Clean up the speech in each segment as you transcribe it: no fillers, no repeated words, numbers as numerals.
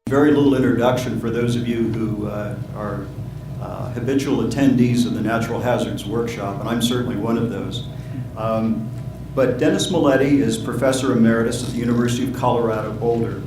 Very little introduction for those of you who are habitual attendees of the Natural Hazards Workshop, and I'm certainly one of those. But Dennis Mileti is Professor Emeritus at the University of Colorado Boulder,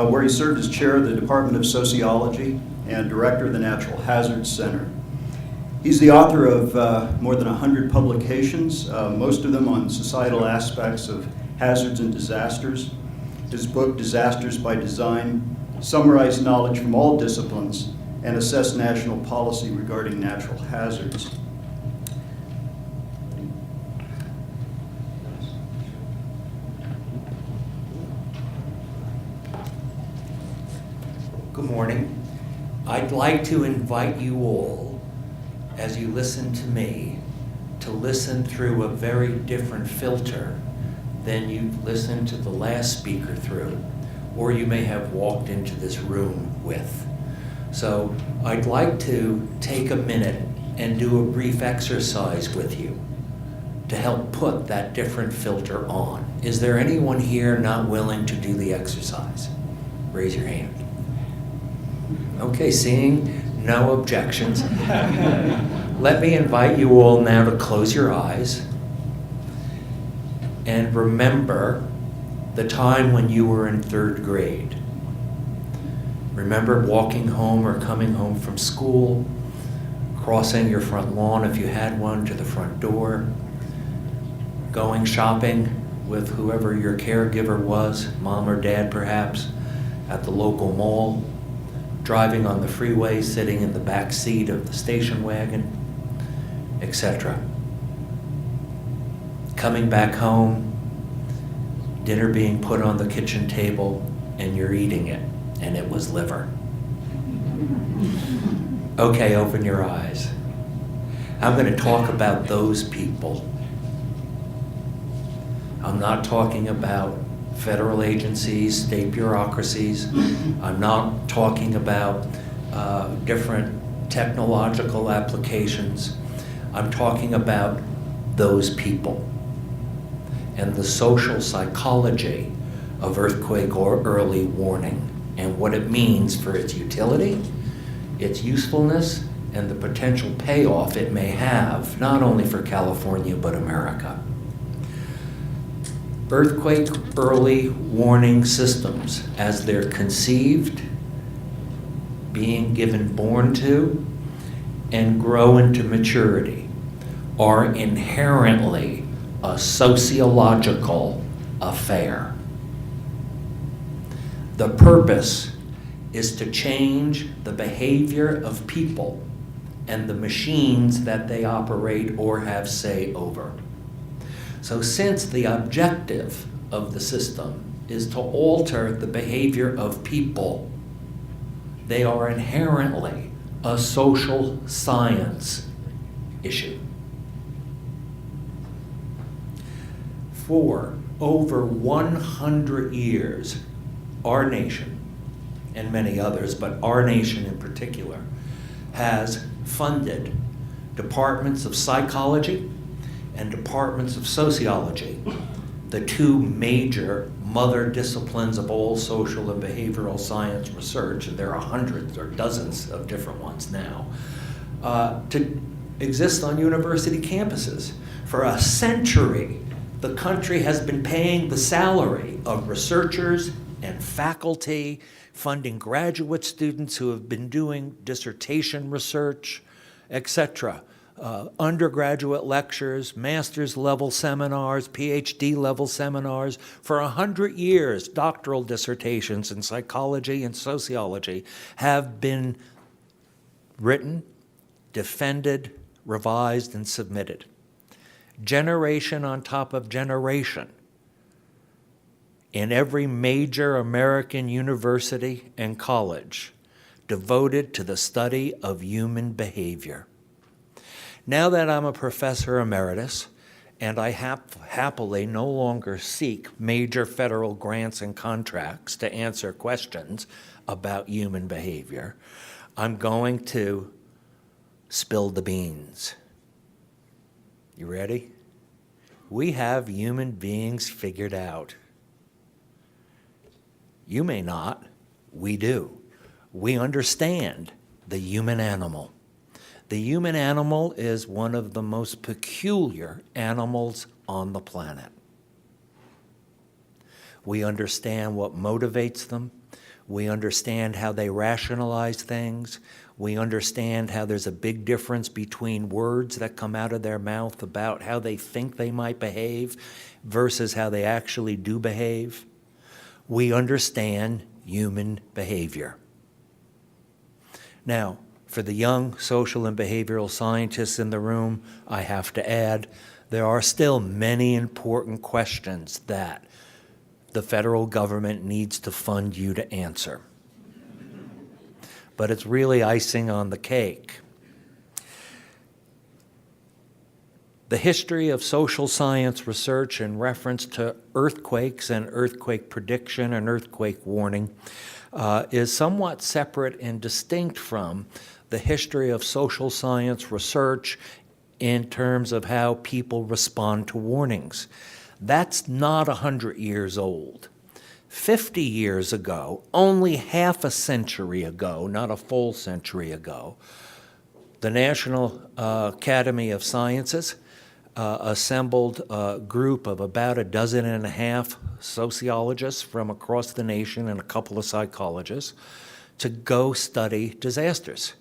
where he served as Chair of the Department of Sociology and Director of the Natural Hazards Center. He's the author of more than 100 publications, most of them on societal aspects of hazards and disasters. His book, Disasters by Design, summarized knowledge from all disciplines and assess national policy regarding natural hazards. Good morning. I'd like to invite you all, as you listen to me, to listen through a very different filter than you listened to the last speaker through, or you may have walked into this room with. So I'd like to take a minute and do a brief exercise with you to help put that different filter on. Is there anyone here not willing to do the exercise? Raise your hand. Okay, seeing no objections. Let me invite you all now to close your eyes and remember the time when you were in 3rd grade. Remember walking home or coming home from school, crossing your front lawn if you had one to the front door, going shopping with whoever your caregiver was, mom or dad perhaps, at the local mall, driving on the freeway, sitting in the back seat of the station wagon, etc. Coming back home, dinner being put on the kitchen table, and you're eating it, and it was liver. Okay, open your eyes. I'm going to talk about those people. I'm not talking about federal agencies, state bureaucracies. I'm not talking about different technological applications. I'm talking about those people and the social psychology of earthquake or early warning and what it means for its utility, its usefulness, and the potential payoff it may have, not only for California, but America. Earthquake early warning systems, as they're conceived, being born to, and grow into maturity, are inherently a sociological affair. The purpose is to change the behavior of people and the machines that they operate or have say over. So since the objective of the system is to alter the behavior of people, they are inherently a social science issue. For over 100 years, our nation, and many others, but our nation in particular, has funded departments of psychology and departments of sociology, the two major mother disciplines of all social and behavioral science research, and there are hundreds or dozens of different ones now, to exist on university campuses. For a century, the country has been paying the salary of researchers and faculty, funding graduate students who have been doing dissertation research, etc. Undergraduate lectures, master's level seminars, PhD level seminars. For 100 years, doctoral dissertations in psychology and sociology have been written, defended, revised, and submitted. Generation on top of generation in every major American university and college devoted to the study of human behavior. Now that I'm a professor emeritus, and I happily no longer seek major federal grants and contracts to answer questions about human behavior, I'm going to spill the beans. You ready? We have human beings figured out. You may not, We do. We understand the human animal. The human animal is one of the most peculiar animals on the planet. We understand what motivates them. We understand how they rationalize things. We understand how there's a big difference between words that come out of their mouth about how they think they might behave versus how they actually do behave. We understand human behavior. Now, for the young social and behavioral scientists in the room, I have to add, there are still many important questions that the federal government needs to fund you to answer. But it's really icing on the cake. The history of social science research in reference to earthquakes and earthquake prediction and earthquake warning is somewhat separate and distinct from the history of social science research in terms of how people respond to warnings. That's not 100 years old. 50 years ago, only half a century ago, not a full century ago, the National Academy of Sciences assembled a group of about 12 sociologists from across the nation and a couple of psychologists to go study disasters,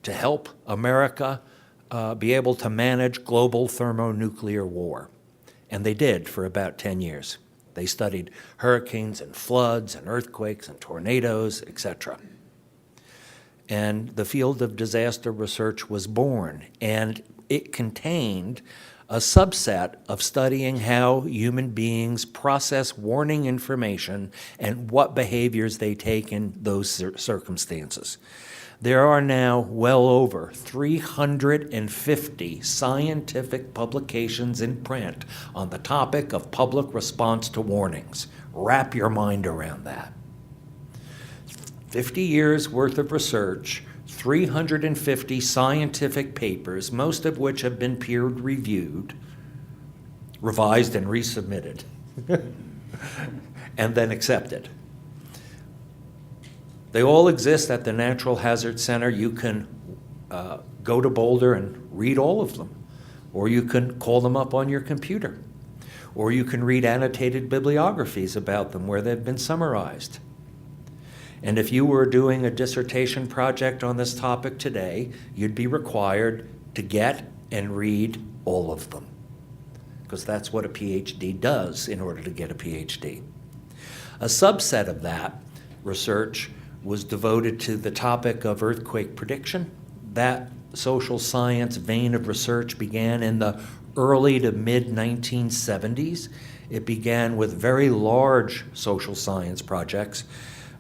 to help America be able to manage global thermonuclear war. And they did for about 10 years. They studied hurricanes and floods and earthquakes and tornadoes, etc. And the field of disaster research was born, and it contained a subset of studying how human beings process warning information and what behaviors they take in those circumstances. There are now well over 350 scientific publications in print on the topic of public response to warnings. Wrap your mind around that. 50 years worth of research, 350 scientific papers, most of which have been peer-reviewed, revised and resubmitted, and then accepted. They all exist at the Natural Hazard Center. You can go to Boulder and read all of them, or you can call them up on your computer, or you can read annotated bibliographies about them where they've been summarized. And if you were doing a dissertation project on this topic today, you'd be required to get and read all of them, because that's what a PhD does in order to get a PhD. A subset of that research was devoted to the topic of earthquake prediction. That social science vein of research began in the early to mid-1970s. It began with very large social science projects,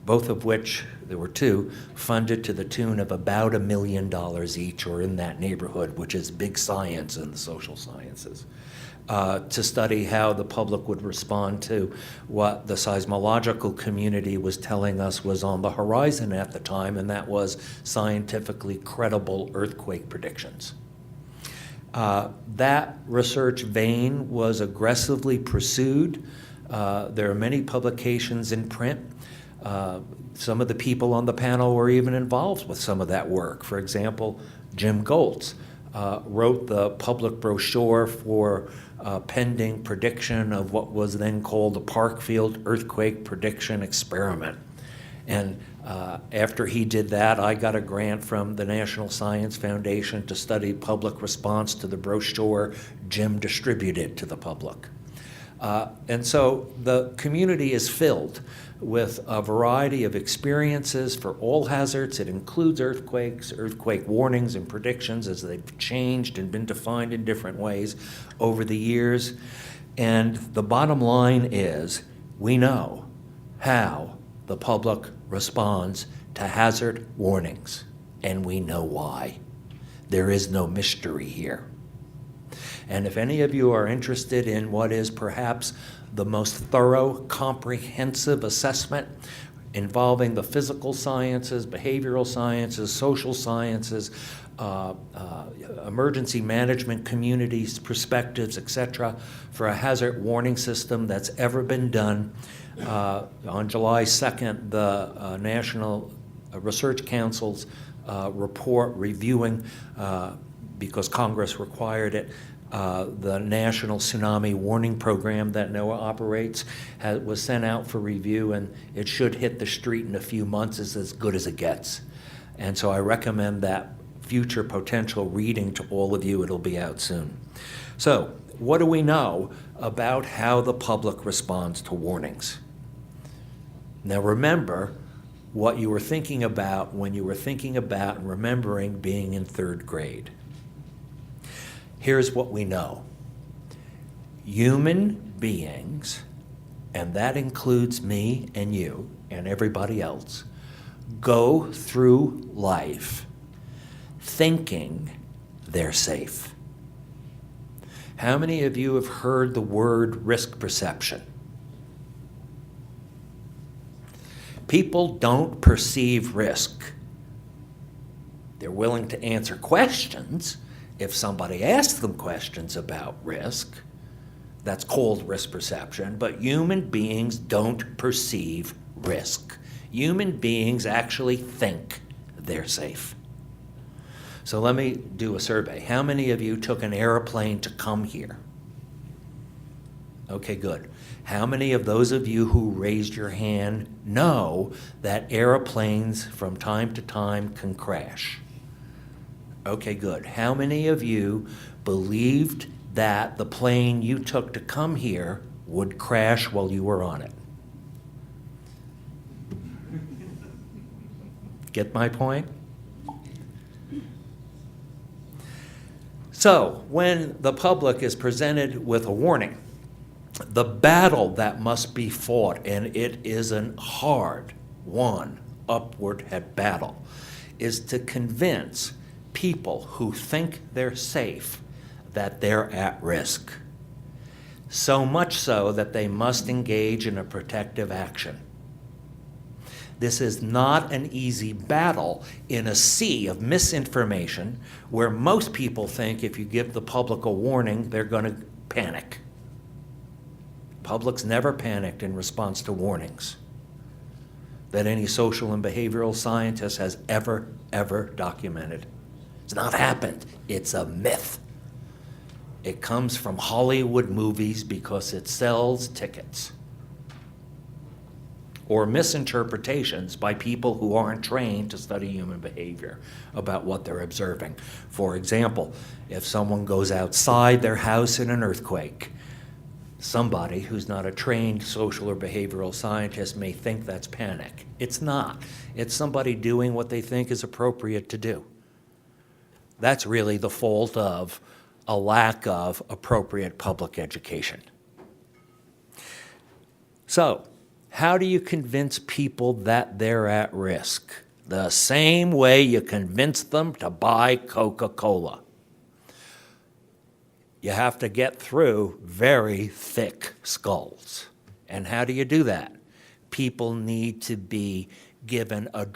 both of which, there were two, funded to the tune of about $1 million each, or in that neighborhood, which is big science in the social sciences, to study how the public would respond to what the seismological community was telling us was on the horizon at the time, and that was scientifically credible earthquake predictions. That research vein was aggressively pursued. There are many publications in print. Some of the people on the panel were even involved with some of that work. For example, Jim Goltz wrote the public brochure for pending prediction of what was then called the Parkfield Earthquake Prediction Experiment. And after he did that, I got a grant from the National Science Foundation to study public response to the brochure Jim distributed to the public. And so the community is filled with a variety of experiences for all hazards. It includes earthquakes, earthquake warnings and predictions as they've changed and been defined in different ways over the years. And the bottom line is, we know how the public responds to hazard warnings, and we know why. There is no mystery here. And if any of you are interested in what is perhaps the most thorough, comprehensive assessment involving the physical sciences, behavioral sciences, social sciences, emergency management communities, perspectives, etc., for a hazard warning system that's ever been done. On July 2nd, the National Research Council's report reviewing, because Congress required it, the National Tsunami Warning Program that NOAA operates was sent out for review, and it should hit the street in a few months. It's as good as it gets. And so I recommend that future potential reading to all of you. It'll be out soon. So what do we know about how the public responds to warnings? Now remember what you were thinking about when you were thinking about and remembering being in third grade. Here's what we know. Human beings, and that includes me and you and everybody else, go through life thinking they're safe. How many of you have heard the word risk perception? People don't perceive risk. They're willing to answer questions if somebody asks them questions about risk. That's called risk perception, but human beings don't perceive risk. Human beings actually think they're safe. So let me do a survey. How many of you took an airplane to come here? Okay, good. How many of those of you who raised your hand know that airplanes from time to time can crash? Okay, good. How many of you believed that the plane you took to come here would crash while you were on it? Get my point? So, when the public is presented with a warning, the battle that must be fought, and it is a hard one, upward head battle, is to convince people who think they're safe that they're at risk. So much so that they must engage in a protective action. This is not an easy battle in a sea of misinformation where most people think if you give the public a warning, they're going to panic. Public's never panicked in response to warnings that any social and behavioral scientist has ever documented. It's not happened. It's a myth. It comes from Hollywood movies because it sells tickets. Or misinterpretations by people who aren't trained to study human behavior about what they're observing. For example, if someone goes outside their house in an earthquake, somebody who's not a trained social or behavioral scientist may think that's panic. It's not. It's somebody doing what they think is appropriate to do. That's really the fault of a lack of appropriate public education. So, how do you convince people that they're at risk? The same way you convince them to buy Coca-Cola. You have to get through very thick skulls. And how do you do that? People need to be given a